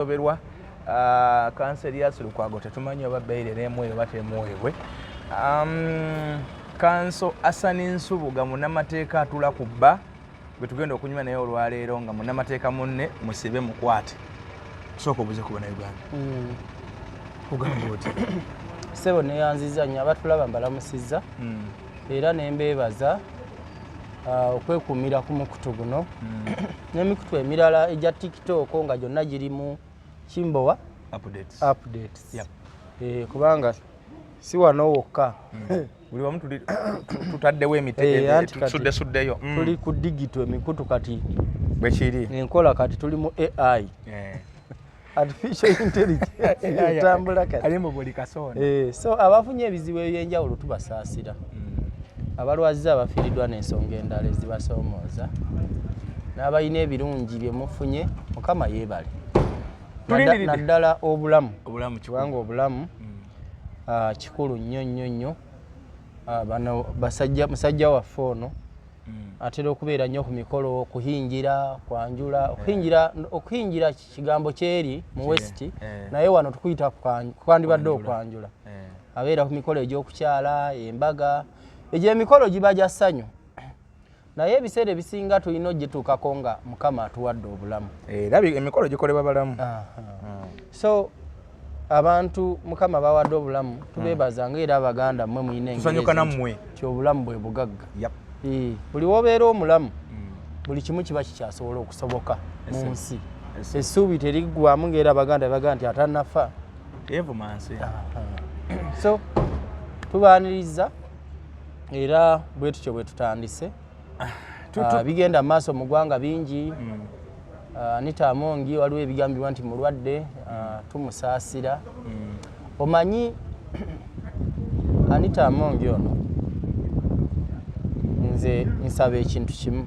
Oberwa kanseri ya Lukwago tetumanyi oba beire n'emwoyo batemwoyebwe. Kanso Asani Nsubuga munnamateeka atula ku bba gwe tugenda okunyuma naye olwaleero nga munnamateeka munne musibe mukwate. Sooka obuze ku bannayuganda. Kugamba oti Sebo neyanziza nnyo abatulaba mbalamusizza era nembeebaza okwekuumira ku mukutu guno n'emikutu emirala egya TikTok nga gyonna girimu Kimbowa updates. Yep. Kubanga si wano wokka buli wamu tutaddewo emitego tusuddeyo tuli ku digital emikutu kati bwekiri enkola kati tuli mu AI artificial intelligence etambula kati alimbo buli kasonda. So abafunye ebizibu ebyenjawulo tubasaasira abalwaziza abafiiriddwa n'ensonga endala ezibasoomooza n'abalina ebirungi bye mufunye Mukama yeebale naddala obulamu kubanga obulamu kikulu nnyo bano musajja waffe ono atera okubeera nnyo ku mikolo okuhingira kwanjula okuhingira kigambo kyeri mu west naye wano tukuyita kwandibadde okwanjula abeera ku mikolo egy'okukyala embaga egyo emikolo giba gya ssanyu naye ebiseera ebisinga tulina ogituukako nga Mukama atuwadde obulamu era emikolo gikolebwa balamu. So abantu Mukama bawadde obulamu tubeebazanga era Abaganda mmwe muyina tusanyuka nammwe ky'obulamu bwe bugagga. Buli wobeera omulamu buli kimu kiba kikyasobola okusoboka mu nsi. Essuubi teriggwamu ng'era Abaganda baga nti atannafa. So tubaaniriza era bwe tutyo bwe tutandise bigenda maaso mu ggwanga bingi. Anita Amongi waliwo ebigambibwa nti mulwadde tumusaasira. Omanyi Anita Amongi ono nze nsaba ekintu kimu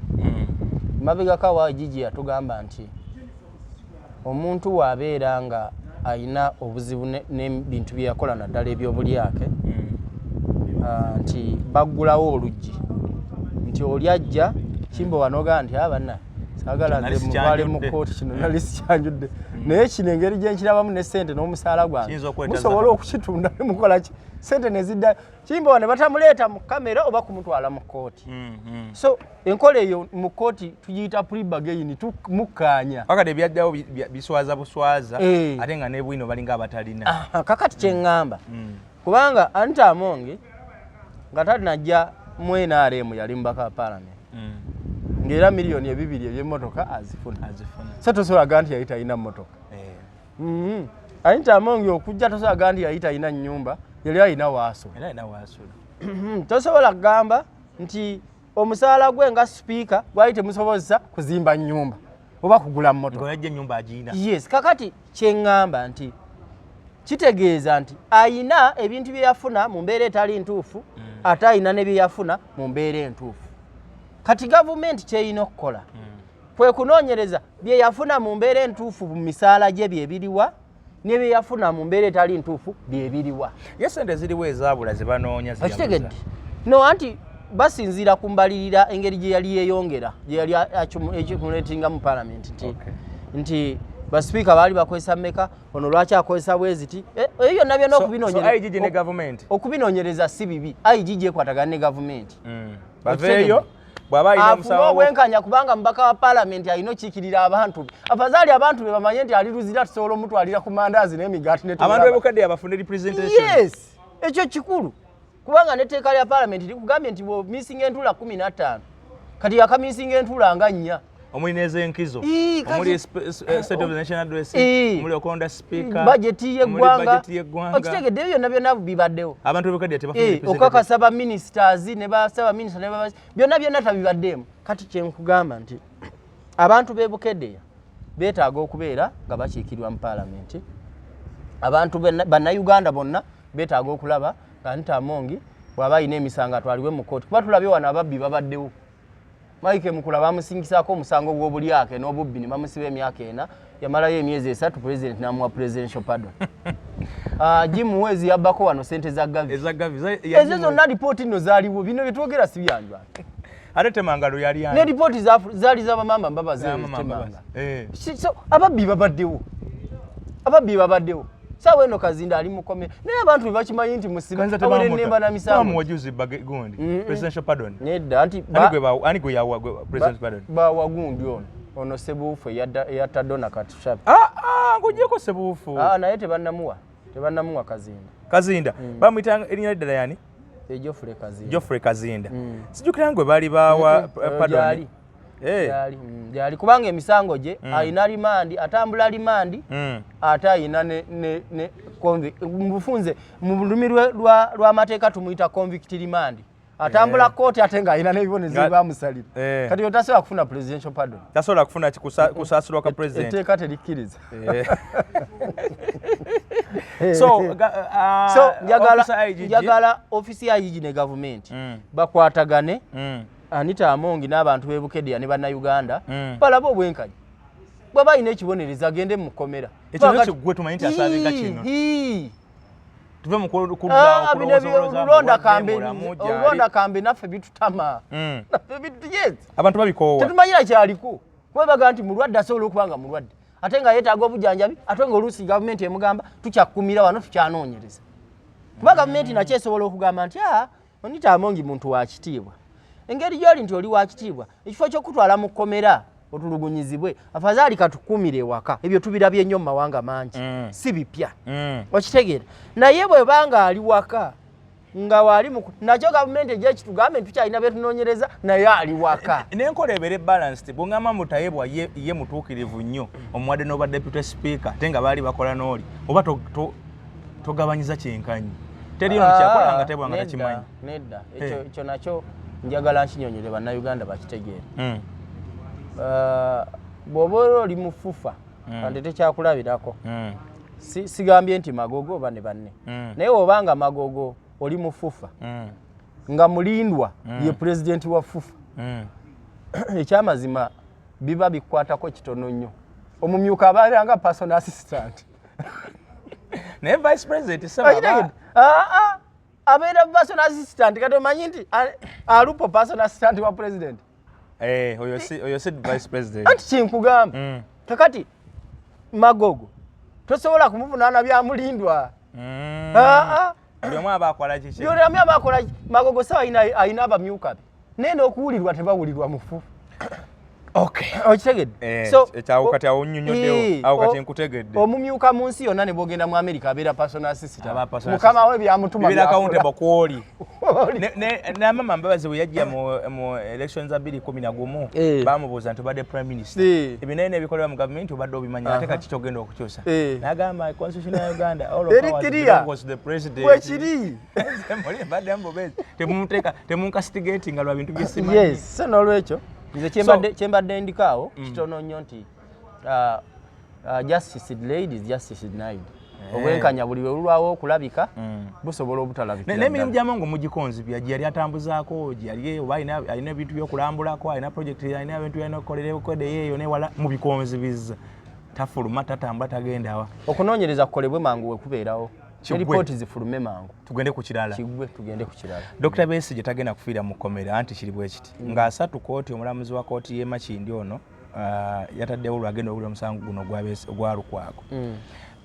mabegaka wa Gigi yatugamba nti omuntu waabeera nga ayina obuzibu n'ebintu bye yakola naddala ebyobulyake nti baggulawo oluggi nti oli ajja Kimbowa n'ogamba nti abanna saagala nze muvale mu kkooti kino nali sikyanjudde naye kino engeri gye nkirabamu ne ssente n'omusaala gwange musobola okukitunda ne mukola ki ssente ne zidda Kimbowa ne batamuleeta mu kamera oba kumutwala mu kkooti. So enkola eyo mu kkooti tugiyita pre-bargain tumukkaanya pakati ebyaddawo biswaza buswaza ate nga ne bwino balinga abatalina. Kakati kye ŋŋamba kubanga Anita Amongi nga talinajja mu NRM yali mubaka wa Parliament ng'era miliyoni 2 eby'emmotoka azifuna. So tosobola gamba nti yali talina mmotoka. Anita Amongi okujja tosobola gamba nti yali talina nnyumba yali alina waaso. Tosobola kugamba nti omusaala gwe nga sipiika gwali temusobozesa kuzimba nnyumba oba kugula mmotoka. Yes, kakati kye ŋŋamba nti kitegeeza nti ayina ebintu bye yafuna mu mbeera etali ntuufu ate ayina ne bye yafuna mu mbeera entuufu. Kati gavumenti kyeyina okukola kwe kunoonyereza bye yafuna mu mbeera entuufu mu misaala gye bye biriwa ne bye yafuna mu mbeera etali ntuufu bye biriwa. Ye ssente ziriwo ezaabula ze banoonya zitegedde no anti basinziira ku mbalirira engeri gye yali yeeyongera gye yali accumulatinga mu Parliament nti basipiika baali bakozesa mmeka ono lwaki akozesa bweziti ebyo byonna byonna okubinoonyereza si bibi IG ekwatagana ne gavumenti baveeyo afuna obwenkanya kubanga mubaka wa Parliament alina okiikirira abantu afazaali abantu be bamanye nti ali luzira tusobola omutwalira ku mandaazi n'emigaati abantu b'ebukadde abafune representation. Yes, ekyo kikulu kubanga n'etteeka lya Parliament likugambye nti bw'omisinga entula 15 kati yakamisinga entula nga 4 omuli n'ez'enkizo omuli state of the national address omuli okulonda speaker budgeti y'eggwanga okitegedde ebyo byonna byonna bibaddewo abantu b'ebukadde tebafune okakasa ba ministers ne basaba minister ne byonna tabibaddeemu. Kati kye nkugamba nti abantu b'ebukadde beetaaga okubeera nga bakiikirirwa mu Parliament. Abantu bannayuganda bonna beetaaga okulaba nga Anita Amongi bw'aba ayina emisango atwalibwe mu kkooti kuba tulabye wano ababbi babaddewo. Mike Mukula bamusingisako omusango gw'obulyake n'obubbi ne bamusiba emyaka 4 yamalayo emyezi 3 president n'amuwa presidential pardon. Jimuwezi yabbako wano ssente za gavi ezo zonna lipooti nno zaaliwo bino bye twogera si byanjwa. ate Temangalo yali ani ne report zaali za bamamba mbaba ze Temanga so ababbi babaddewo ababbi babaddewo sawa eno Kazinda ali mukome naye abantu bebakimanyi nti musiba awere nemba na misango muwajuzi gundi presidential pardon nedda anti ani gwe yawa president pardon ba wagundi ono Sebuufu yatta Donna Katushabe ngujeko Sebuufu naye tebannamuwa Kazinda bamuyita erinnya ddala yani Geoffrey Kazinda sijukira ngwe bali bawa pardon Jali kubanga emisango gye ayina limandi atambula limandi ate ayina ne mufunze mu lulimi lwa mateeka tumuyita convict limandi atambula kooti ate nga ayina n'ebibonezebwa bamusalira kati otasobola kufuna presidential pardon tasobola kufuna kusasulwa kwa president etteeka terikkiriza so njagala ofisi ya IG ne government bakwatagane Anita Amongi n'abantu b'Ebukedya ne bannayuganda balaba obwenkanyi bw'aba alina ekibonereza agende mu kkomera ekyo gwe tumanyi nti asabinga kino tuve mu kulonda kambe naffe bitutama naffe bituyezi abantu babikoowa tetumanyira kyaliko kuba baga nti mulwadde asobola okubanga mulwadde ate nga yeetaaga obujjanjabi ate nga oluusi gavumenti emugamba tukyakukumira wano tukyanoonyereza kuba gavumenti nakyo esobola okugamba nti Anita Amongi muntu wa kitiibwa engeri gy'oli nti oli wa kitiibwa ekifo ky'okutwala mu kkomera otulugunyizibwe afazaali katukumire ewaka ebyo tubirabye nnyo mu mawanga mangi si bipya okitegeera naye bwe banga ali waka nga wali nakyo gavumenti egyekitugambe tukyalina betunoonyereza naye ali waka n'enkola ebeere balanced bw'ongamba mutayebwa ye mutuukirivu nnyo omuwadde n'oba deputy speaker ate nga baali bakola n'oli oba togabanyiza kyenkanyi teri ono kyakola nga tebwa nga takimanyi nedda ekyo nakyo njagala nkinyonyere bannayuganda bakitegeere bw'oba oli mufufa kante tekyakulabirako sigambye nti magogo oba ne banne naye obanga magogo oli mufufa nga mulindwa ye pulezidenti wa fufa ekyamazima biba bikwatako kitono nnyo omumyuka abairanga personal assistant naye vice president abeera personal assistant kati omanyi nti alupo personal assistant wa president oyo si vice president anti kinkugamba kakati magogo tosobola kumuvunaana byamulindwa buli omu aba akola kiki buli omu aba akola magogo sawa ayina abamyuka be naye n'okuwulirwa tebawulirwa mufu okitegedde ekyawo kati awo nnyonnyoddewo awo kati nkutegedde omumyuka mu nsi yonna ne bwogenda mu America abeera personal assistant mukama we byamutuma bibira accountable kwoli namama Mbabazi bwe yajja mu elections za 2011 bamubuuza nti obadde prime minister ebinaye n'ebikolebwa mu gavumenti obadde obimanya ate kati kyogenda okukyusa n'agamba constitution ya Uganda all of powers was the president wekiri badde mbobezi temunkastigating nga lwa bintu byesimanyi so n'olwekyo nze kyembadde ndikaawo kitono nnyo nti justice delayed is justice denied obwenkanya buli lulwawo okulabika busobola obutalabika n'emirimu gy'amongo mugikonzibya gye yali atambuzaako gye yali oba alina ebintu by'okulambulako alina projekiti alina ebintu byalina okukolera ebukode yeeyo newala mubikonzibizza tafuluma tatambula tagenda wa okunoonyereza kukolebwe mangu wekubeerawo ripooti zifulume mangu tugende ku kirala tugende ku kirala Dr. Besigye tagenda kufiira mu kkomera anti kiri bwe kiti ng'asatu kooti omulamuzi wa kooti y'e Makindi ono yataddewo lwagenda owulira omusango guno ogwa Lukwago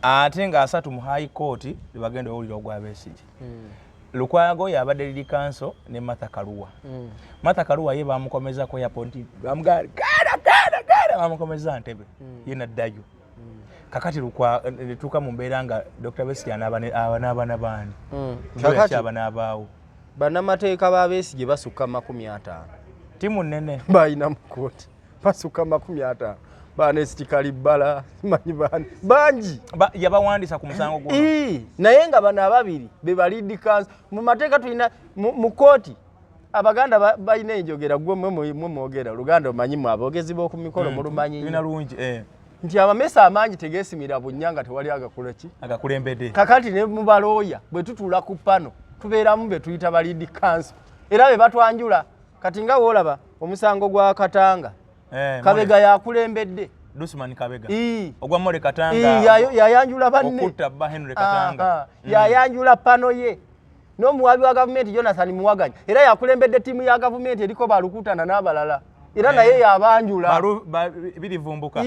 ate ng'asatu mu high court lwagenda owulira ogwa Besigye Lukwago yabadde liri kanso ne Martha Karua Martha Karua ye bamukomezako airport bamugala bamukomeza Ntebe ye naddayo kakati lituuka mu mbeera nga Dr. Besigye anaabana bandi kakati abanaabawo bannamateeka ba Besigye basukka 50 timu nnene balina mu kooti basukka 50 banestikali bbala manyi bangi yabawandiisa ku musango guno naye nga bano ababiri be balidi kanso mu mateeka tulina mu kooti abaganda balina enjogera gwe mwe mwogera Luganda omanyimu aboogezi b'oku mikolo mulumanyi bina lungi nti amamesa amangi tegeesimira bunnyanga tewali agakulembedde kakati ne mu balooya bwe tutuula ku pano tubeeramu be tuyita balidi kanso era be batwanjula kati nga woolaba omusango gwa Katanga Kabega yakulembedde Dusman Kabega ogwa Mole Katanga yayanjula banne okutta ba Henry Katanga yayanjula pano ye n'omuwabi wa gavumenti Jonathan Muwaganya era yakulembedde ttiimu ya gavumenti eriko balukutana n'abalala era naye yabanjula birivumbuka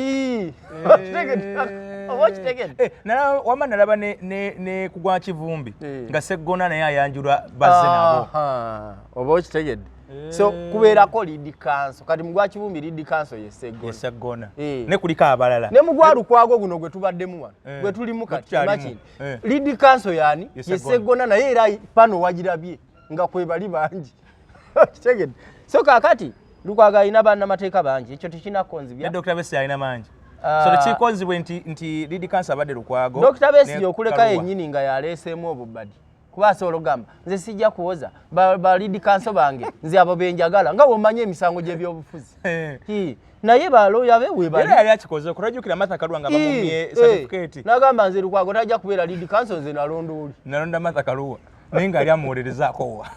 wama nalaba ne kugwa kivumbi nga Sseggona naye ayanjulwa bazze nabo oba okitegedde so kubeerako lead council kati mugwa kivumbi lead council ye Sseggona ne kuliko abalala ne mugwa Lukwago guno gwe tubaddemu wano gwe tulimu kati makini lead council yani ye Sseggona naye era pano wagirabye nga kwe bali bangi okitegedde so kakati Lukwago alina bannamateeka bangi ekyo tekinakonzibya Dr. Besigye alina mangi so tekikonzibwe nti lead council abadde Lukwago Dr. Besigye okuleka yennyini nga yaleeseemu obubadi kuba asobola okugamba nze sijja kuwoza ba lead council bange nze abo benjagala nga womanye emisango gy'ebyobufuzi naye balooya be webali era yali akikoze okulajukira Martha Karua nga bamumye certificate n'agamba nze Lukwago tajja kubeera lead council nze nalonda Martha Karua naye nga ali amuwolerezaako wa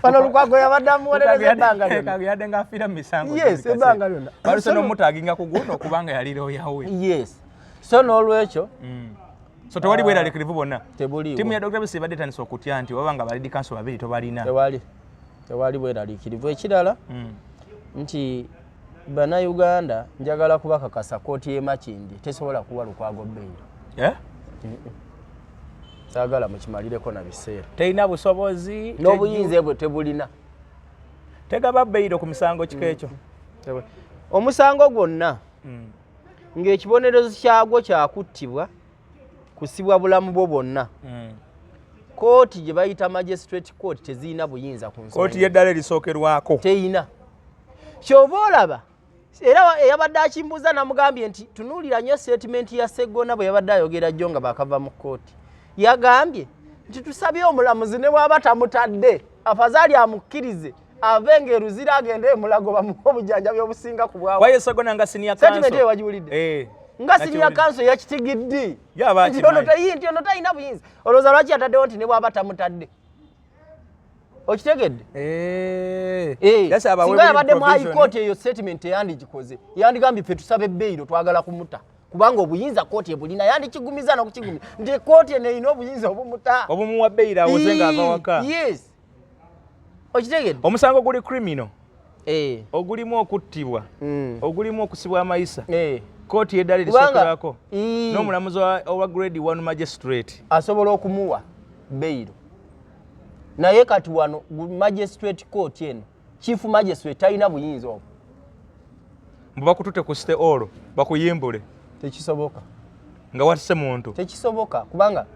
Pano Lukwago yabadde amuwolereza ebbanga lyonna yadde ng'afiira mu misango yes ebbanga lyonna baluse n'omutaaginga ku guno okubanga yali looya we yes so n'olwekyo so tewali bweraliikirivu bonna tebuliiwo ttiimu ya Dr. Besigye ebadde etandisa okutya nti waba nga ba lead council babiri tobalina tewali bweraliikirivu ekirala nti bannayuganda njagala kubakakasa kooti y'e Makindye tesobola kuwa Lukwago bbeeyi saagala mukimalireko na biseera terina busobozi n'obuyinza bwe tebulina tegaba bbeeyiro ku misango kiko ekyo omusango gwonna ng'ekibonerezo kyagwo kyakuttibwa kusibwa bulamu bwo bwonna kooti gye bayita magistrate court tezirina buyinza ku nsonga kooti y'eddala erisookerwako teyina kyova olaba era eyabadde akimbuuza namugambye nti tunuulira nnyo statement ya Sseggona bwe yabadde ayogera jjo nga bakava mu kooti yagambye nti tusabye omulamuzi ne bw'aba tamutadde afazaali amukkirize ave ng'eruzira agende emulago bamuwe obujjanjabi obusinga ku bwawe waye Sseggona nga senior counsel statement eyo wagiwulidde nga senior counsel yakitigidde nti ono talina buyinza olowooza lwaki yataddewo nti ne bw'aba tamutadde okitegedde singa yabadde mu high court eyo statement eyandigikoze yandigambye ffe tusaba ebbeeyiro twagala kumuta kubanga obuyinza kooti ebulina yandikigumiza n'okukigumiza nti kooti eno erina obuyinza obumuta obumuwa bbeeyiro awoze ng'ava waka yes okitegedde omusango guli criminal ogulimu okuttibwa ogulimu okusibwa amayisa kooti y'eddala erisookerwako n'omulamuzi owa grade 1 magistrate asobola okumuwa bbeeyiro naye kati wano magistrate court eno chief magistrate talina buyinza obwo mbu bakutute ku site olwo bakuyimbule tekisoboka nga watise muntu tekisoboka kubanga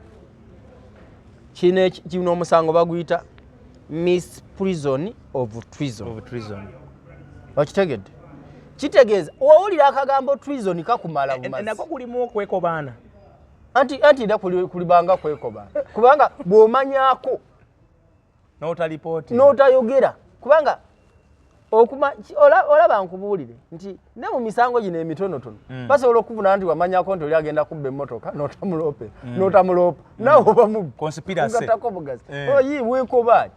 kino omusango baguyita misprision of treason okitegedde kitegeeza owulira akagambo treason kakumala bumazi nako kulimu okwekobaana anti era kulibanga kwekobaana kubanga bw'omanyako n'otayogera kubanga olaba nkubuulire nti ne mu misango gino emitonotono basobola okuvuna nti wamanyako nti oli agenda kubba emmotoka n'otamuloopa nawe oba mugatako bugazi weekobaani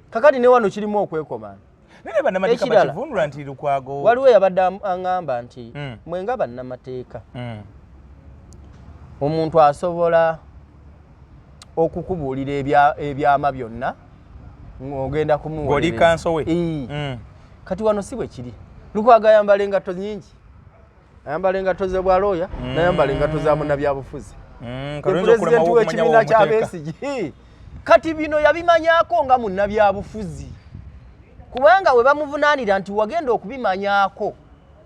kakati ne wano kirimu okwekobaana naye bannamateeka bakivundula nti Lukwago waliwo eyabadde aŋŋamba nti mwenga bannamateeka omuntu asobola okukubuulira ebyama byonna ng'ogenda kumuwolereza ng'oli kanso we kati wano si bwe kiri Lukwago ayambala engatto nnyingi ayambala engatto ze bwalooya n'ayambala engatto za munnabyabufuzi pulezidenti w'ekibiina kya Besigye kati bino yabimanyako nga munnabyabufuzi kubanga we bamuvunaanira nti wagenda okubimanyako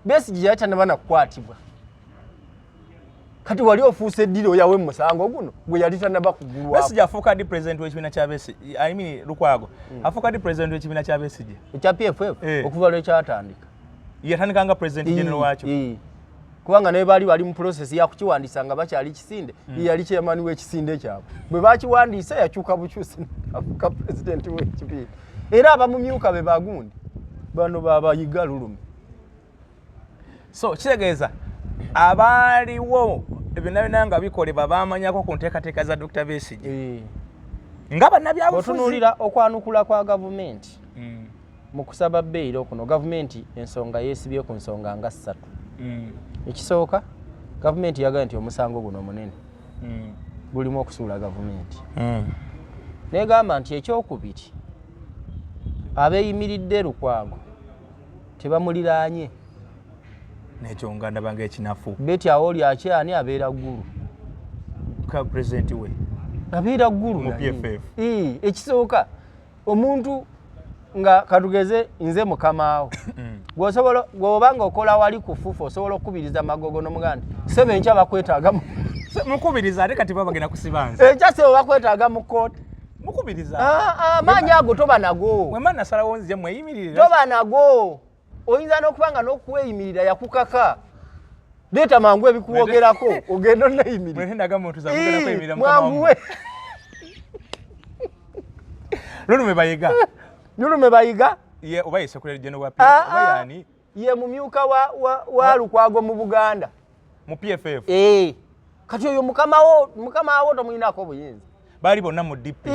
Besigye yali tannaba kukwatibwa kati wali ofuuse eddiro yawe musango guno gwe yali tannaba kugulwako Besigye afuuka di president w'ekibiina kya Besigye I mean Lukwago afuuka di president w'ekibiina kya Besigye ekya PFF okuva lwekyatandika yatandika nga president general wakyo kubanga naye bali mu process ya kukiwandiisa nga bakyali kisinde yali chairman w'ekisinde kyabwe bwe bakiwandiisa yakyuka bukyusi afuuka president w'ekibiina era abamumyuka be bagundi bano babayiga lulumi so kitegeeza abaaliwo byonna nga bikolebwa bamanyako ku nteekateeka za Dr. Besigye nga bannabyabufuzi otunuulira okwanukula kwa gavumenti mu kusaba bbeeyiro kuno gavumenti ensonga yeesibye ku nsonga nga 3 ekisooka gavumenti yagambye nti omusango guno munene gulimu okusuula gavumenti negamba nti ekyokubiri abeeyimiridde Lukwago tebamuliraanye nekyo nga ndaba ng'ekinafu beti awo oli akyani abeera ggulu ka president we abeera ggulu mu PFF ekisooka omuntu nga katugeze nze mukamaawo gwosobola gwobanga okola wali kufufa osobola okubiriza magogo n'omuganda sebe nkya bakwetaaga mukubiriza ate kati babagenda kusibanza ekyase bakwetaaga mu kooti mukubiriza maanyi ago toba nago wema nasalawo nzije mweyimirire toba nago oyinza n'okubanga n'okweyimirira yakukaka leeta mangu ebikuwogerako ogenda oneyimirira mwetendaga muntu zamugenda kweyimirira mwanguwe Lulume Bayiga Lulume Bayiga ye oba ye Secretary General wa PFF oba yani ye mumyuka wa Lukwago mu Buganda mu PFF kati oyo mukama wo tomuyinako buyinza bali bonna mu DP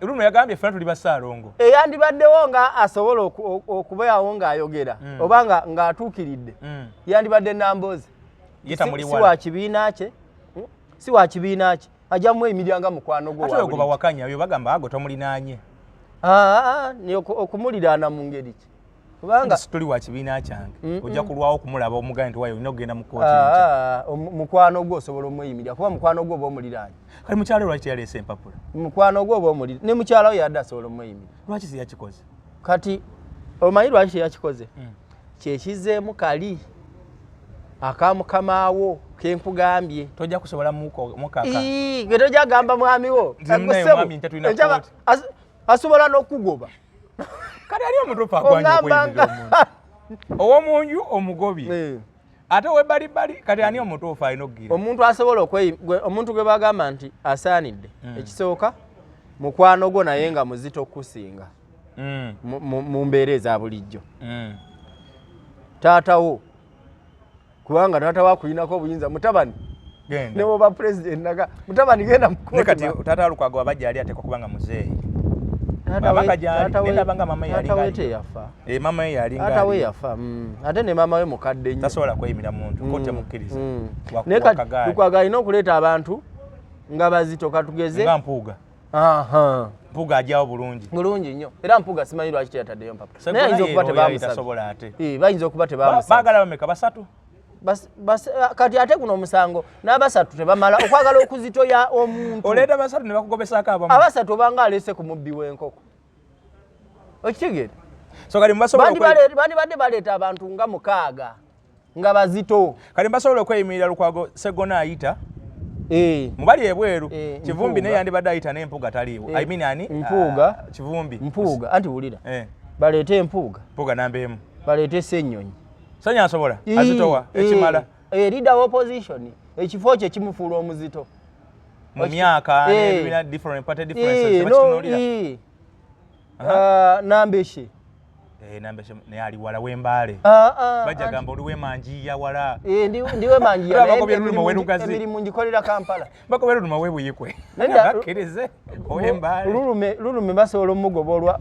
Lulume yagambye fena tuli basaalongo yandibaddewo nga asobola okubeerawo ng'ayogera oba ng'atuukiridde yandibadde Nambooze si wa kibiina kye ajja muyimirira nga mukwano gwo ate ogoba wakanya byo bagamba ago tomulinaanye okumuliraana mu ngeri ki kubanga tuli wa kibiina kyange ojja kulwawo okumulaba omuganda nti wayo olina okugenda mu kooti mukwano gwo osobola omuyimirira kuba mukwano gwo oba omuliraanye kale mukyalo lwaki yaleese empapula mukwano gwo oba omuliraanye ne mukyalo we yadde asobola omuyimirira lwaki si yakikoze kati omanyi lwaki teyakikoze kyekizeemu kali akamukamawo kenkugambye tojja kusobola mukaka gwe tojja gamba mwami wo asobola n'okugoba kati ali omutuufu agwanya okweyimirira omuntu ow'omunju omugobi ate webalibali kati ani omutuufu alina okugira omuntu asobola omuntu gwe bagamba nti asaanidde ekisooka mukwano gwo naye nga muzito okusinga mu mbeera eza bulijjo taatawo kubanga taata wakulinako obuyinza mutabani ne woba president naga mutabani genda mu kooti kati taata Lukwago abajja ali atekwa kubanga muzeeyi taata we teyafa mama ye yali taata we yafa ate ne mama we mukadde nnyo tasobola kweyimira muntu kooti emukkiriza naye kati Lukwago alina okuleeta abantu nga bazito katugeze nga Mpuuga Mpuuga ajjawo bulungi nnyo era Mpuuga simanyi lwaki teyataddeyo mpapula naye ayinza okuba tebamusabye bayinza okuba tebamusabye baagala bameka basatu kati ate guno omusango n'abasatu tebamala okwagala okuzitoya omuntu oleeta basatu ne bakugobesaako abamu abasatu obanga aleese ku mubbi w'enkoko okitegeera so kali bandibadde baleeta abantu nga 6 nga bazito kali mbasobola okweyimirira Lukwago Segona ayita mubali ebweru Kivumbi naye yandibadde ayita n'Empuuga taliiwo I mean ani Kivumbi anti wulira baleete Empuuga namba emu baleete Ssennyonyi Sanya asobola azitowa ekimala leader of opposition ekifo kye kimufuula omuzito mu myaka n'ebibina different party differences bakitunulira Nambeshe Nambeshe ne ali wala w'embaale bajja gamba oli w'emanjiya wala ndiwe manjiya emirimu ngikolera Kampala bakobera Lulume w'ebuyikwe bakkirize ow'embaale Lulume basobola omugoba